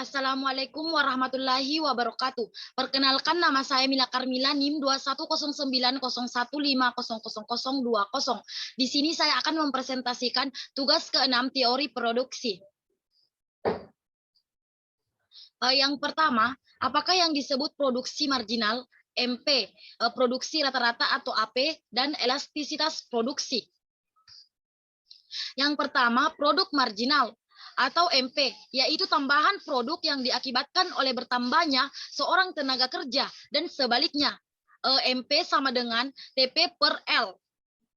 Assalamualaikum warahmatullahi wabarakatuh. Perkenalkan, nama saya Mila Karmila, NIM 210901500020. Di sini saya akan mempresentasikan tugas ke-6 teori produksi. Yang pertama, apakah yang disebut produksi marginal, MP, produksi rata-rata atau AP, dan elastisitas produksi? Yang pertama, produk marginal atau MP, yaitu tambahan produk yang diakibatkan oleh bertambahnya seorang tenaga kerja, dan sebaliknya, MP sama dengan TP per L.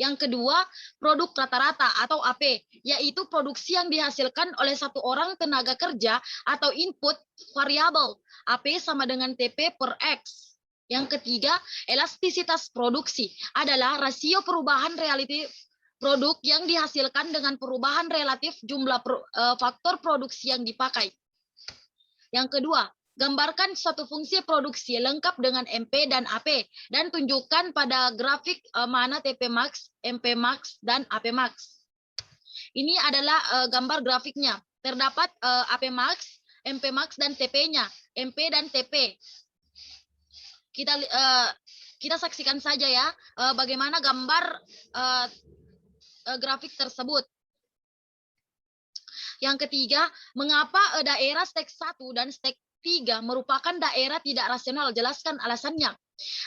Yang kedua, produk rata-rata atau AP, yaitu produksi yang dihasilkan oleh satu orang tenaga kerja atau input variabel. AP sama dengan TP per X. Yang ketiga, elastisitas produksi adalah rasio perubahan relatif produk yang dihasilkan dengan perubahan relatif jumlah faktor produksi yang dipakai. Yang kedua, gambarkan suatu fungsi produksi lengkap dengan MP dan AP, dan tunjukkan pada grafik mana TP max, MP max, dan AP max. Ini adalah gambar grafiknya. Terdapat AP max, MP max, dan TP-nya, MP dan TP. Kita saksikan saja ya bagaimana gambar grafik tersebut. Yang ketiga, mengapa daerah stek 1 dan stek 3 merupakan daerah tidak rasional? Jelaskan alasannya.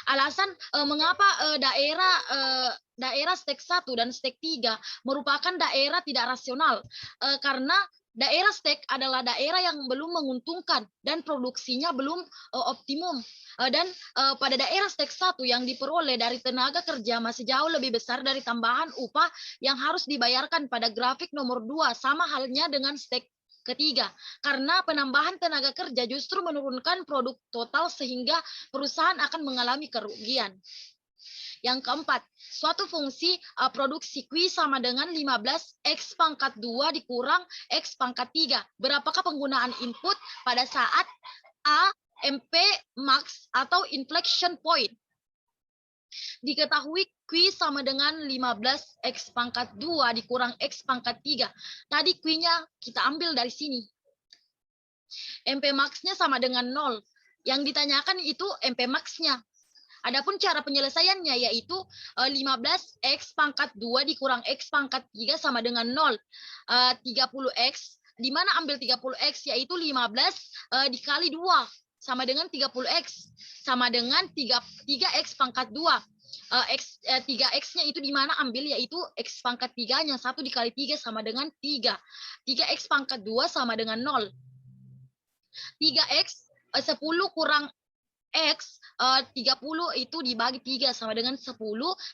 Alasan mengapa daerah stek 1 dan stek 3 merupakan daerah tidak rasional. Karena daerah stek adalah daerah yang belum menguntungkan dan produksinya belum optimum. Dan pada daerah stek 1 yang diperoleh dari tenaga kerja masih jauh lebih besar dari tambahan upah yang harus dibayarkan pada grafik nomor 2, sama halnya dengan stek ketiga. Karena penambahan tenaga kerja justru menurunkan produk total sehingga perusahaan akan mengalami kerugian. Yang keempat, suatu fungsi produksi Q sama dengan 15 X pangkat 2 dikurang X pangkat 3. Berapakah penggunaan input pada saat A, MP max atau inflection point? Diketahui Q sama dengan 15 X pangkat 2 dikurang X pangkat 3. Tadi Q-nya kita ambil dari sini. MP max-nya sama dengan 0. Yang ditanyakan itu MP max-nya. Adapun cara penyelesaiannya yaitu 15 X pangkat 2 dikurang X pangkat 3 sama dengan 0. 30X, di mana ambil 30X yaitu 15 dikali 2 sama dengan 30X, sama dengan 3X pangkat 2. 3X-nya itu di mana ambil yaitu X pangkat 3-nya, 1 dikali 3 sama dengan 3. 3X pangkat 2 sama dengan 0. 3X 10 kurang X 30 itu dibagi 3 sama dengan 10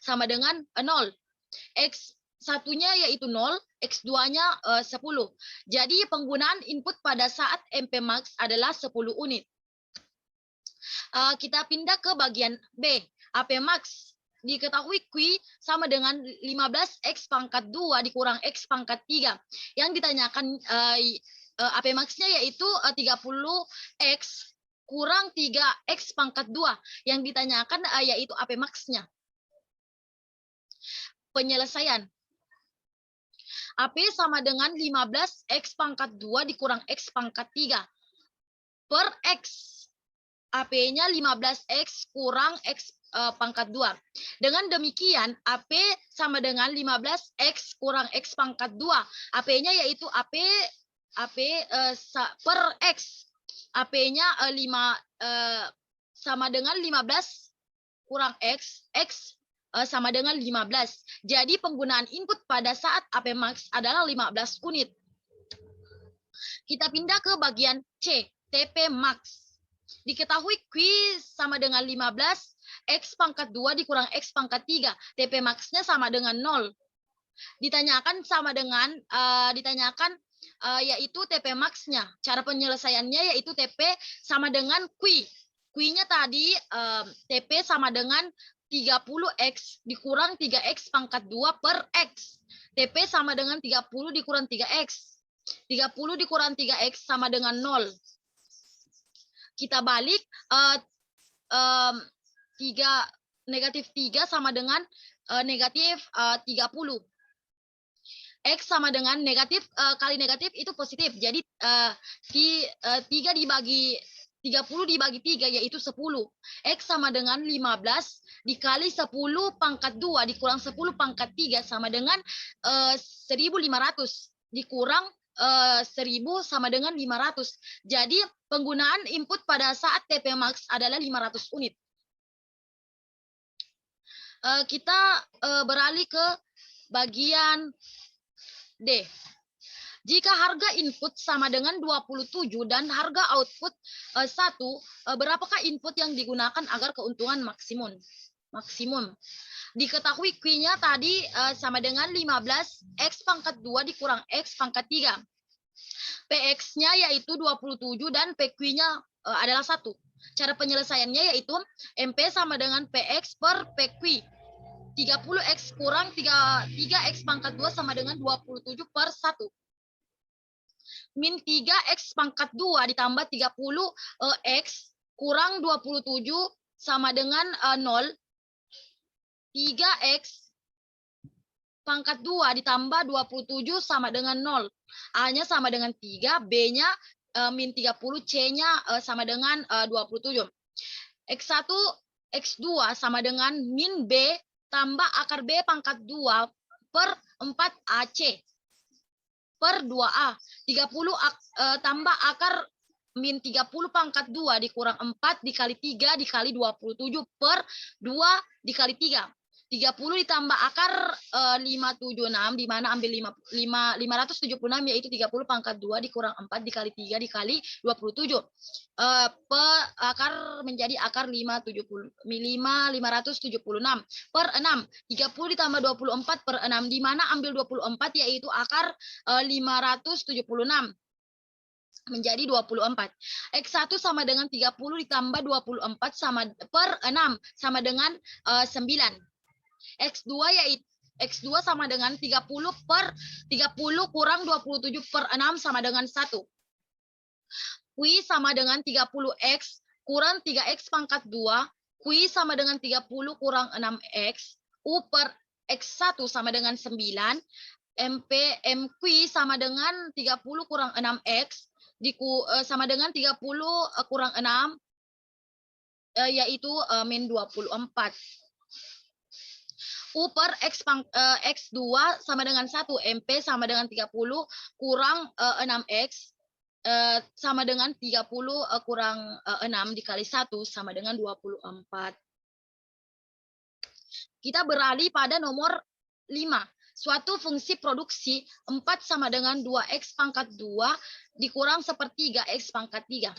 sama dengan 0. X satunya yaitu 0, X2-nya 10. Jadi penggunaan input pada saat MP max adalah 10 unit. Kita pindah ke bagian B, AP max. Diketahui Q sama dengan 15 X pangkat 2 dikurang X pangkat 3. Yang ditanyakan AP max-nya yaitu 30X kurang 3X pangkat 2. Yang ditanyakan yaitu AP max-nya. Penyelesaian. AP sama dengan 15X pangkat 2 dikurang X pangkat 3 per X. AP-nya 15X kurang X pangkat 2. Dengan demikian, AP sama dengan 15X kurang X pangkat 2. AP-nya yaitu AP per X. AP-nya sama dengan 15 kurang X, X sama dengan 15. Jadi penggunaan input pada saat AP max adalah 15 unit. Kita pindah ke bagian C, TP max. Diketahui Q sama dengan 15 X pangkat 2 dikurang X pangkat 3. TP max-nya sama dengan 0. Ditanyakan yaitu TP max-nya. Cara penyelesaiannya yaitu TP sama dengan Q. Q-nya tadi TP sama dengan 30X dikurang 3X pangkat 2 per X. TP sama dengan 30 dikurang 3X. 30 dikurang 3X sama dengan 0. Kita balik, negatif 3 sama dengan negatif 30. X sama dengan negatif kali negatif itu positif. Jadi 3 dibagi 30 dibagi 3 yaitu 10. X sama dengan 15 dikali 10 pangkat 2 dikurang 10 pangkat 3 sama dengan 1.500 dikurang 1.000 sama dengan 500. Jadi penggunaan input pada saat TP max adalah 500 unit. Kita beralih ke bagian D. Jika harga input sama dengan 27 dan harga output 1, berapakah input yang digunakan agar keuntungan maksimum? Diketahui Q-nya tadi sama dengan 15 X pangkat 2 dikurang X pangkat 3. PX-nya yaitu 27 dan PQ-nya adalah 1. Cara penyelesaiannya yaitu MP sama dengan PX per PQ. 30X kurang 3X pangkat 2 sama dengan 27 per 1. Min 3X pangkat 2 ditambah 30X kurang 27 sama dengan 0. 3X pangkat 2 ditambah 27 sama dengan 0. A-nya sama dengan 3, B-nya min 30, C-nya sama dengan 27. X1, X2 sama dengan min B tambah akar B pangkat 2 per 4AC per 2A. 30 tambah akar min 30 pangkat 2 dikurang 4 dikali 3 dikali 27 per 2 dikali 3. 30 ditambah akar 576, di mana ambil 576 yaitu 30 pangkat 2 dikurang 4 dikali 3 dikali 27. Akar menjadi akar 576 per 6. 30 ditambah 24 per 6, di mana ambil 24 yaitu akar 576 menjadi 24. X1 sama dengan 30 ditambah 24 sama per 6 sama dengan 9. X2 yaitu X2 sama dengan 30 per 30 kurang 27 per 6 sama dengan 1. Q sama dengan 30X kurang 3X pangkat 2. Q sama dengan 30 kurang 6X. U per X1 sama dengan 9. MQ sama dengan 30 kurang 6X. Sama dengan 30 kurang 6. Yaitu min 24. U per X2 sama dengan 1. MP sama dengan 30 kurang 6X sama dengan 30 kurang 6 dikali 1 sama dengan 24. Kita beralih pada nomor 5. Suatu fungsi produksi 4 sama dengan 2X pangkat 2 dikurang sepertiga X pangkat 3.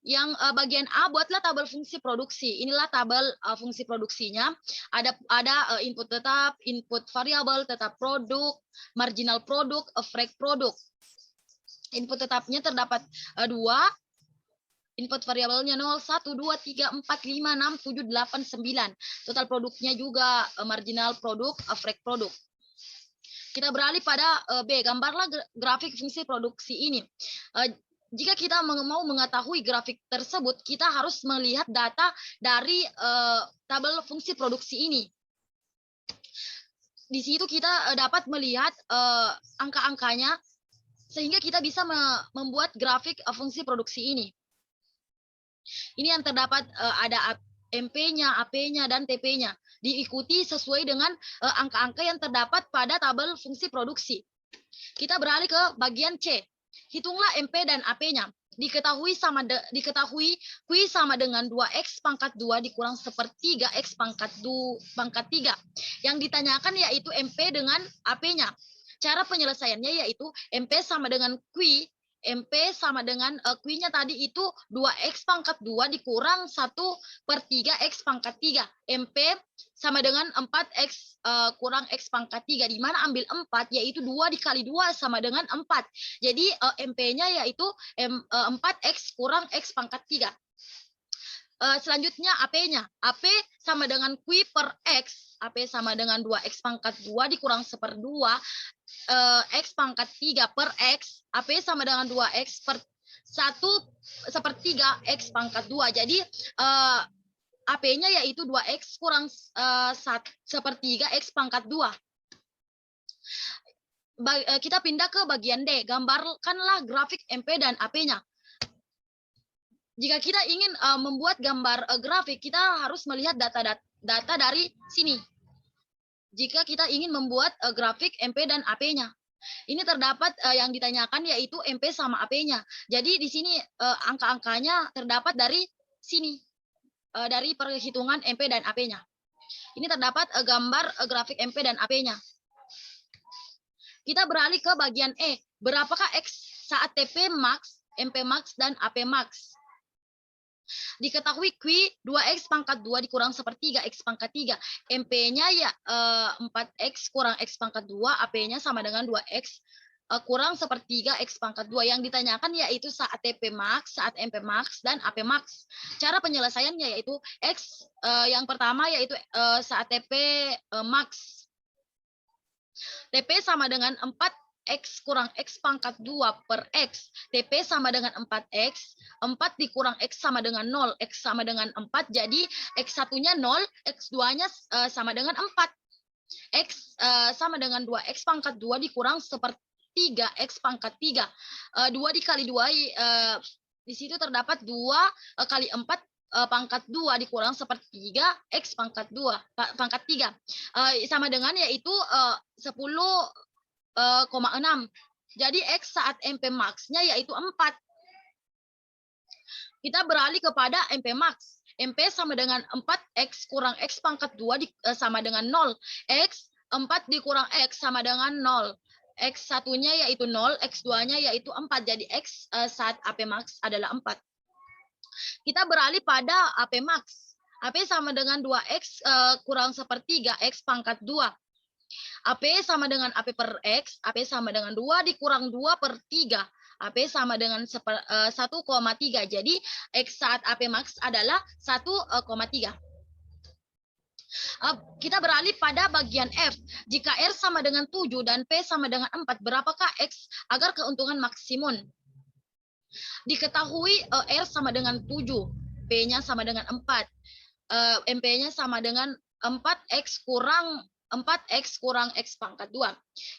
Yang bagian A, buatlah tabel fungsi produksi. Inilah tabel fungsi produksinya. Ada input tetap, input variabel, tetap produk, marginal produk, break produk. Input tetapnya terdapat 2, input variabelnya 0, 1, 2, 3, 4, 5, 6, 7, 8, 9. Total produknya juga marginal produk, break produk. Kita beralih pada B, gambarlah grafik fungsi produksi ini. Jika kita mau mengetahui grafik tersebut, kita harus melihat data dari tabel fungsi produksi ini. Di situ kita dapat melihat angka-angkanya, sehingga kita bisa membuat grafik fungsi produksi ini. Ini yang terdapat ada MP-nya, AP-nya, dan TP-nya. Diikuti sesuai dengan angka-angka yang terdapat pada tabel fungsi produksi. Kita beralih ke bagian C. Hitunglah MP dan AP-nya. Diketahui Q sama dengan 2X pangkat 2 dikurang sepertiga X pangkat 3. Yang ditanyakan yaitu MP dengan AP-nya. Cara penyelesaiannya yaitu MP sama dengan Q. MP sama dengan Q-nya tadi itu 2X pangkat 2 dikurang 1 per 3X pangkat 3. MP sama dengan 4X kurang X pangkat 3. Di mana ambil 4 yaitu 2 dikali 2 sama dengan 4. Jadi MP-nya yaitu 4X kurang X pangkat 3. Selanjutnya AP-nya. AP sama dengan Q per X. AP sama dengan 2X pangkat 2 dikurang 1/2 X pangkat 3 per X. AP sama dengan 2X per 1/3 X pangkat 2. Jadi AP-nya yaitu 2X kurang 1/3 X pangkat 2. kita pindah ke bagian D. Gambarkanlah grafik MP dan AP-nya. Jika kita ingin membuat gambar grafik, kita harus melihat data dari sini. Jika kita ingin membuat grafik MP dan AP-nya. Ini terdapat yang ditanyakan yaitu MP sama AP-nya. Jadi di sini angka-angkanya terdapat dari sini. Dari perhitungan MP dan AP-nya. Ini terdapat gambar grafik MP dan AP-nya. Kita beralih ke bagian E. Berapakah X saat TP max, MP max, dan AP max? Diketahui Q 2x pangkat 2 dikurang sepertiga X pangkat 3. MP-nya ya 4x kurang X pangkat 2, AP-nya sama dengan 2x kurang sepertiga X pangkat 2. Yang ditanyakan yaitu saat TP max, saat MP max, dan AP max. Cara penyelesaiannya yaitu X yang pertama yaitu saat TP max. TP sama dengan 4x kurang X pangkat 2 per X. TP sama dengan 4x. 4 dikurang X sama dengan 0. X sama dengan 4. Jadi X1-nya 0. X2-nya sama dengan 4. X sama dengan 2X pangkat 2 dikurang sepertiga X pangkat 3. 2 dikali 2, di situ terdapat 2 kali 4 pangkat 2 dikurang sepertiga X pangkat 2 pangkat 3 sama dengan yaitu 10,6. Jadi X saat MP max-nya yaitu 4. Kita beralih kepada MP max. MP sama dengan 4X kurang X pangkat 2 sama dengan 0. X 4 dikurang X sama dengan 0. X1-nya yaitu 0, X2-nya yaitu 4. Jadi X saat AP max adalah 4. Kita beralih pada AP max. AP sama dengan 2X kurang sepertiga X pangkat 2. AP sama dengan AP per X. AP sama dengan 2 dikurang 2 per 3. AP sama dengan 1,3. Jadi X saat AP max adalah 1,3. Kita beralih pada bagian F. Jika R sama dengan 7 dan P sama dengan 4, berapakah X agar keuntungan maksimum? Diketahui R sama dengan 7, P-nya sama dengan 4, MP-nya sama dengan 4X kurang X pangkat 2.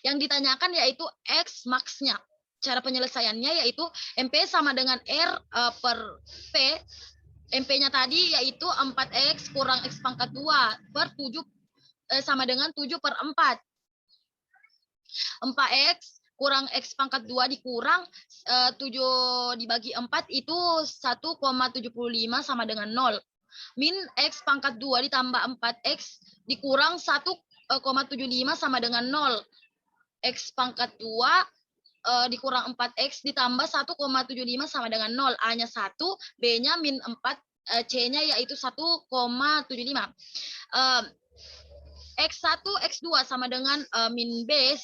Yang ditanyakan yaitu X max-nya. Cara penyelesaiannya yaitu MP sama dengan R per P. MP-nya tadi yaitu 4X kurang X pangkat 2 per 7 sama dengan 7 per 4. 4X kurang X pangkat 2 dikurang 7 dibagi 4 itu 1,75 sama dengan 0. Min X pangkat 2 ditambah 4X dikurang 1,75 sama dengan 0. X pangkat 2 dikurang 4X ditambah 1,75 sama dengan 0. A-nya 1, B-nya min 4, C-nya yaitu 1,75. X1, X2 sama dengan min B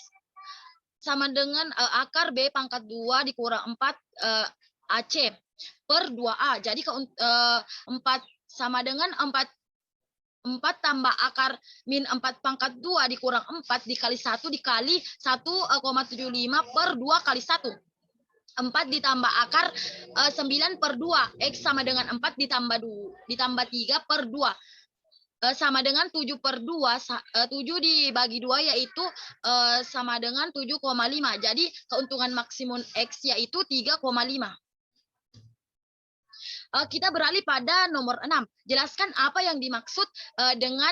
sama dengan akar B pangkat 2 dikurang 4 AC per 2A. Jadi 4 sama dengan 4 tambah akar min 4 pangkat 2 dikurang 4 dikali 1 dikali 1,75 per 2 kali 1. 4 ditambah akar 9 per 2. X sama dengan 4 ditambah 3 per 2. Sama dengan 7 per 2. 7 dibagi 2 yaitu sama dengan 7,5. Jadi keuntungan maksimum X yaitu 3,5. Kita beralih pada nomor 6. Jelaskan apa yang dimaksud dengan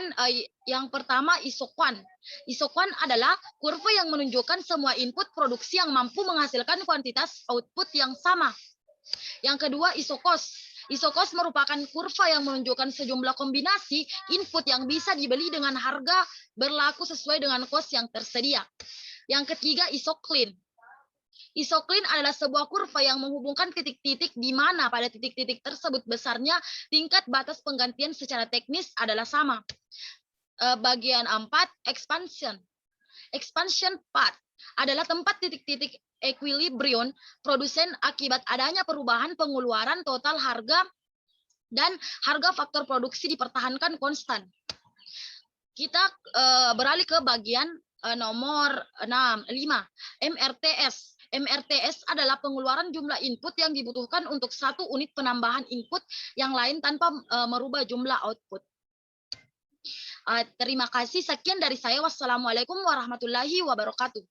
yang pertama isokuan. Isokuan adalah kurva yang menunjukkan semua input produksi yang mampu menghasilkan kuantitas output yang sama. Yang kedua isokos. Isokos merupakan kurva yang menunjukkan sejumlah kombinasi input yang bisa dibeli dengan harga berlaku sesuai dengan kos yang tersedia. Yang ketiga isoklin. Isoklin adalah sebuah kurva yang menghubungkan titik-titik di mana pada titik-titik tersebut besarnya tingkat batas penggantian secara teknis adalah sama. Bagian 4, expansion. Expansion path adalah tempat titik-titik equilibrium produsen akibat adanya perubahan pengeluaran total harga dan harga faktor produksi dipertahankan konstan. Kita beralih ke bagian nomor 5, MRTS. MRTS adalah pengeluaran jumlah input yang dibutuhkan untuk satu unit penambahan input yang lain tanpa merubah jumlah output. Terima kasih. Sekian dari saya. Wassalamualaikum warahmatullahi wabarakatuh.